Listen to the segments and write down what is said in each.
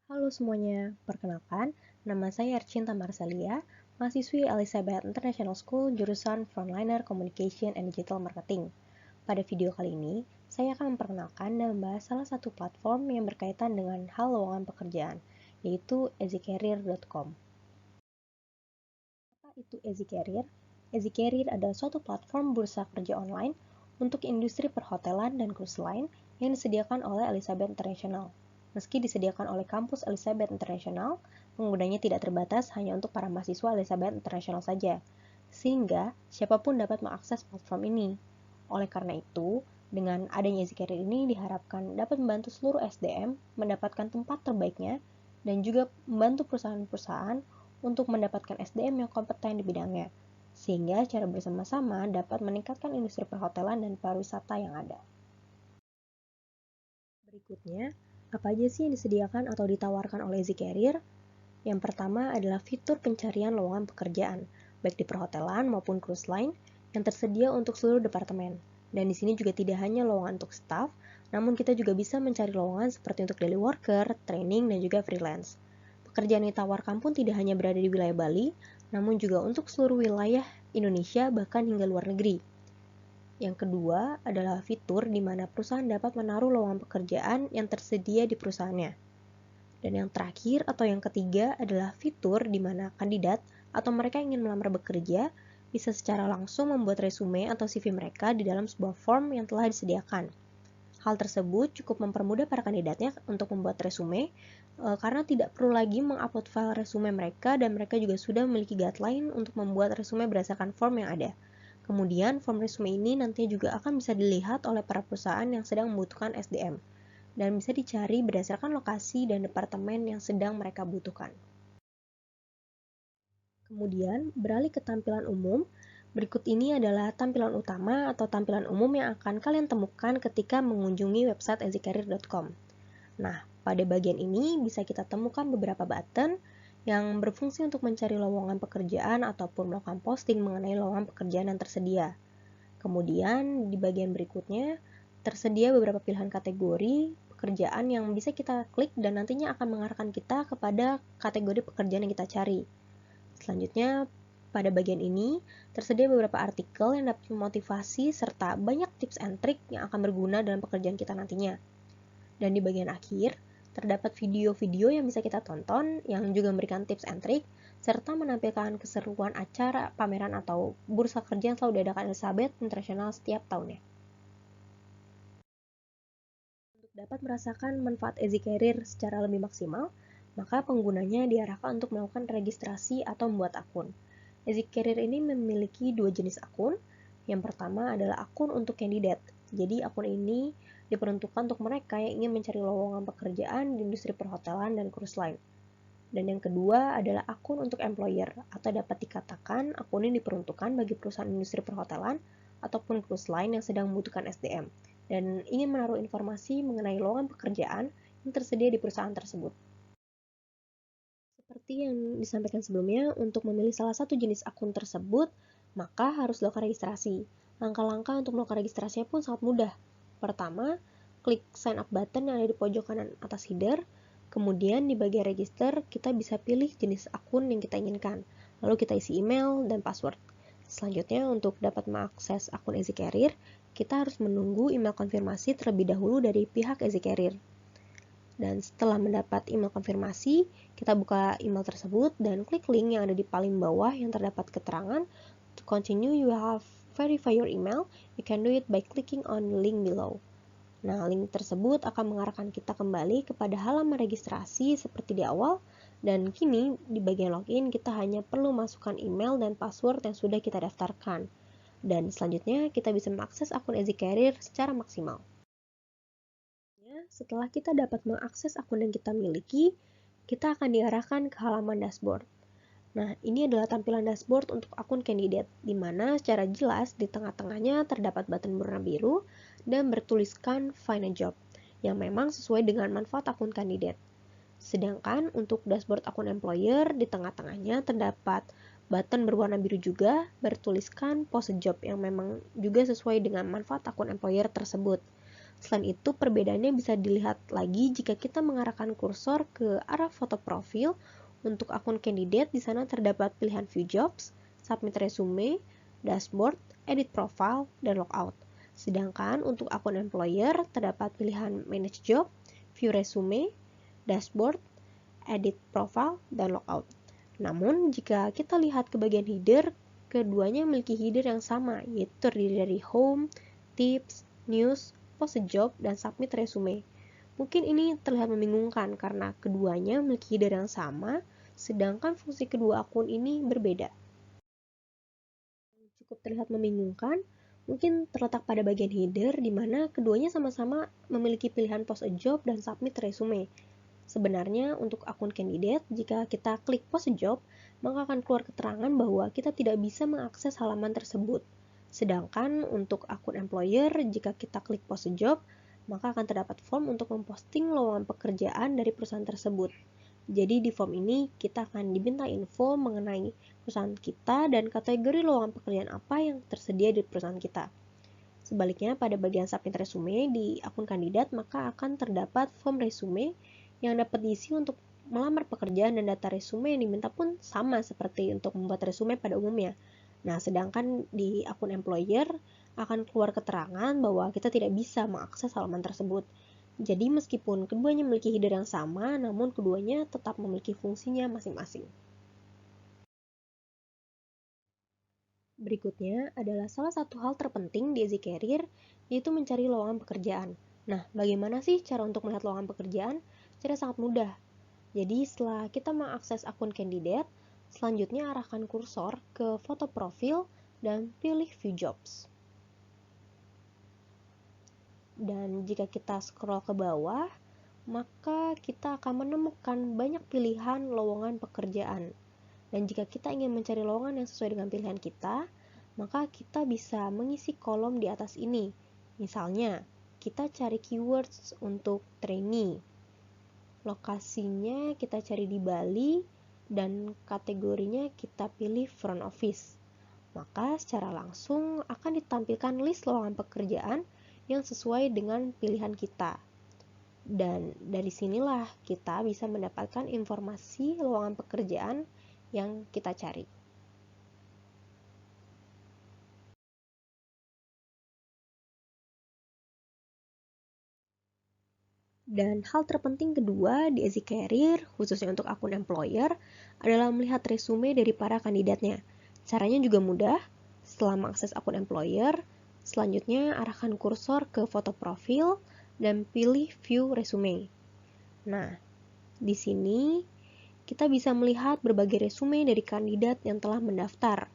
Halo semuanya, perkenalkan, nama saya Arcinta Marcelia, mahasiswi Elizabeth International School jurusan Frontliner Communication and Digital Marketing. Pada video kali ini, saya akan memperkenalkan dan membahas salah satu platform yang berkaitan dengan hal lowongan pekerjaan, yaitu easycareer.com. Apa itu easycareer? Easycareer adalah suatu platform bursa kerja online untuk industri perhotelan dan cruise line yang disediakan oleh Elizabeth International. Meski disediakan oleh kampus Elizabeth International, penggunanya tidak terbatas hanya untuk para mahasiswa Elizabeth International saja, sehingga siapapun dapat mengakses platform ini. Oleh karena itu, dengan adanya easycareer ini diharapkan dapat membantu seluruh SDM mendapatkan tempat terbaiknya dan juga membantu perusahaan-perusahaan untuk mendapatkan SDM yang kompeten di bidangnya, sehingga secara bersama-sama dapat meningkatkan industri perhotelan dan pariwisata yang ada. Berikutnya, apa aja sih yang disediakan atau ditawarkan oleh easycareer? Yang pertama adalah fitur pencarian lowongan pekerjaan, baik di perhotelan maupun cruise line, yang tersedia untuk seluruh departemen. Dan di sini juga tidak hanya lowongan untuk staff, namun kita juga bisa mencari lowongan seperti untuk daily worker, training, dan juga freelance. Pekerjaan yang ditawarkan pun tidak hanya berada di wilayah Bali, namun juga untuk seluruh wilayah Indonesia bahkan hingga luar negeri. Yang kedua adalah fitur di mana perusahaan dapat menaruh lowongan pekerjaan yang tersedia di perusahaannya. Dan yang terakhir atau yang ketiga adalah fitur di mana kandidat atau mereka yang ingin melamar bekerja bisa secara langsung membuat resume atau CV mereka di dalam sebuah form yang telah disediakan. Hal tersebut cukup mempermudah para kandidatnya untuk membuat resume karena tidak perlu lagi mengupload file resume mereka dan mereka juga sudah memiliki guideline untuk membuat resume berdasarkan form yang ada. Kemudian, form resume ini nantinya juga akan bisa dilihat oleh para perusahaan yang sedang membutuhkan SDM dan bisa dicari berdasarkan lokasi dan departemen yang sedang mereka butuhkan. Kemudian, beralih ke tampilan umum. Berikut ini adalah tampilan utama atau tampilan umum yang akan kalian temukan ketika mengunjungi website easycareer.com. Nah, pada bagian ini bisa kita temukan beberapa button yang berfungsi untuk mencari lowongan pekerjaan ataupun melakukan posting mengenai lowongan pekerjaan yang tersedia. Kemudian, di bagian berikutnya, tersedia beberapa pilihan kategori pekerjaan yang bisa kita klik dan nantinya akan mengarahkan kita kepada kategori pekerjaan yang kita cari. Selanjutnya, pada bagian ini, tersedia beberapa artikel yang dapat memotivasi serta banyak tips and trik yang akan berguna dalam pekerjaan kita nantinya. Dan di bagian akhir, terdapat video-video yang bisa kita tonton yang juga memberikan tips and trik serta menampilkan keseruan acara, pameran atau bursa kerja yang selalu diadakan Elizabeth International setiap tahunnya. Untuk dapat merasakan manfaat easycareer secara lebih maksimal, maka penggunanya diarahkan untuk melakukan registrasi atau membuat akun. Easycareer ini memiliki dua jenis akun. Yang pertama adalah akun untuk kandidat. Jadi akun ini diperuntukkan untuk mereka yang ingin mencari lowongan pekerjaan di industri perhotelan dan cruise line. Dan yang kedua adalah akun untuk employer, atau dapat dikatakan akun ini diperuntukkan bagi perusahaan industri perhotelan ataupun cruise line yang sedang membutuhkan SDM dan ingin menaruh informasi mengenai lowongan pekerjaan yang tersedia di perusahaan tersebut. Seperti yang disampaikan sebelumnya, untuk memilih salah satu jenis akun tersebut, maka harus dilakukan registrasi. Langkah-langkah untuk melakukan registrasinya pun sangat mudah. Pertama, klik sign up button yang ada di pojok kanan atas header. Kemudian di bagian register, kita bisa pilih jenis akun yang kita inginkan. Lalu kita isi email dan password. Selanjutnya, untuk dapat mengakses akun easycareer, kita harus menunggu email konfirmasi terlebih dahulu dari pihak easycareer. Dan setelah mendapat email konfirmasi, kita buka email tersebut dan klik link yang ada di paling bawah yang terdapat keterangan to continue you have verify your email, you can do it by clicking on the link below. Nah, link tersebut akan mengarahkan kita kembali kepada halaman registrasi seperti di awal, dan kini di bagian login kita hanya perlu masukkan email dan password yang sudah kita daftarkan. Dan selanjutnya kita bisa mengakses akun easycareer secara maksimal. Setelah kita dapat mengakses akun yang kita miliki, kita akan diarahkan ke halaman dashboard. Nah, ini adalah tampilan dashboard untuk akun kandidat, di mana secara jelas di tengah-tengahnya terdapat button berwarna biru dan bertuliskan Find a Job, yang memang sesuai dengan manfaat akun kandidat. Sedangkan untuk dashboard akun employer, di tengah-tengahnya terdapat button berwarna biru juga bertuliskan Post a Job, yang memang juga sesuai dengan manfaat akun employer tersebut. Selain itu, perbedaannya bisa dilihat lagi jika kita mengarahkan kursor ke arah foto profil. Untuk akun candidate, di sana terdapat pilihan View Jobs, Submit Resume, Dashboard, Edit Profile, dan Logout. Sedangkan untuk akun employer, terdapat pilihan Manage Job, View Resume, Dashboard, Edit Profile, dan Logout. Namun, jika kita lihat ke bagian header, keduanya memiliki header yang sama, yaitu terdiri dari Home, Tips, News, Post a Job, dan Submit Resume. Mungkin ini terlihat membingungkan karena keduanya memiliki header yang sama, sedangkan fungsi kedua akun ini berbeda. Cukup terlihat membingungkan, mungkin terletak pada bagian header di mana keduanya sama-sama memiliki pilihan Post a Job dan Submit Resume. Sebenarnya untuk akun candidate, jika kita klik Post a Job, maka akan keluar keterangan bahwa kita tidak bisa mengakses halaman tersebut. Sedangkan untuk akun employer, jika kita klik Post a Job, maka akan terdapat form untuk memposting lowongan pekerjaan dari perusahaan tersebut. Jadi di form ini kita akan diminta info mengenai perusahaan kita dan kategori lowongan pekerjaan apa yang tersedia di perusahaan kita. Sebaliknya, pada bagian submit resume di akun kandidat, maka akan terdapat form resume yang dapat diisi untuk melamar pekerjaan, dan data resume yang diminta pun sama seperti untuk membuat resume pada umumnya. Nah, sedangkan di akun employer akan keluar keterangan bahwa kita tidak bisa mengakses halaman tersebut. Jadi meskipun keduanya memiliki header yang sama, namun keduanya tetap memiliki fungsinya masing-masing. Berikutnya adalah salah satu hal terpenting di Easy Career, yaitu mencari lowongan pekerjaan. Nah, bagaimana sih cara untuk melihat lowongan pekerjaan? Cara sangat mudah. Jadi setelah kita mengakses akun candidate, selanjutnya arahkan kursor ke foto profil dan pilih View Jobs. Dan jika kita scroll ke bawah, maka kita akan menemukan banyak pilihan lowongan pekerjaan. Dan jika kita ingin mencari lowongan yang sesuai dengan pilihan kita, maka kita bisa mengisi kolom di atas ini. Misalnya, kita cari keywords untuk trainee. Lokasinya kita cari di Bali, dan kategorinya kita pilih front office. Maka secara langsung akan ditampilkan list lowongan pekerjaan yang sesuai dengan pilihan kita. Dan dari sinilah kita bisa mendapatkan informasi lowongan pekerjaan yang kita cari. Dan hal terpenting kedua di Easy Career, khususnya untuk akun employer, adalah melihat resume dari para kandidatnya. Caranya juga mudah. Setelah mengakses akun employer, selanjutnya arahkan kursor ke foto profil dan pilih View Resume. Nah, di sini kita bisa melihat berbagai resume dari kandidat yang telah mendaftar.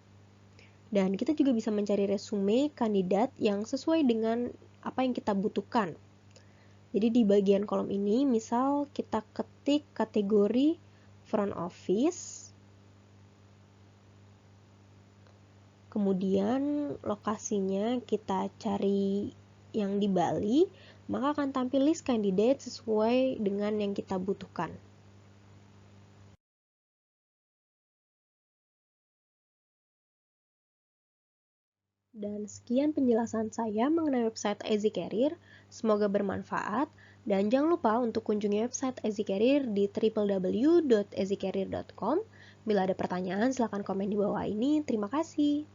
Dan kita juga bisa mencari resume kandidat yang sesuai dengan apa yang kita butuhkan. Jadi di bagian kolom ini, misal kita ketik kategori front office, kemudian lokasinya kita cari yang di Bali, maka akan tampil list kandidat sesuai dengan yang kita butuhkan. Dan sekian penjelasan saya mengenai website Easy Career. Semoga bermanfaat. Dan jangan lupa untuk kunjungi website Easy Career di www.easycareer.com. Bila ada pertanyaan, silakan komen di bawah ini. Terima kasih.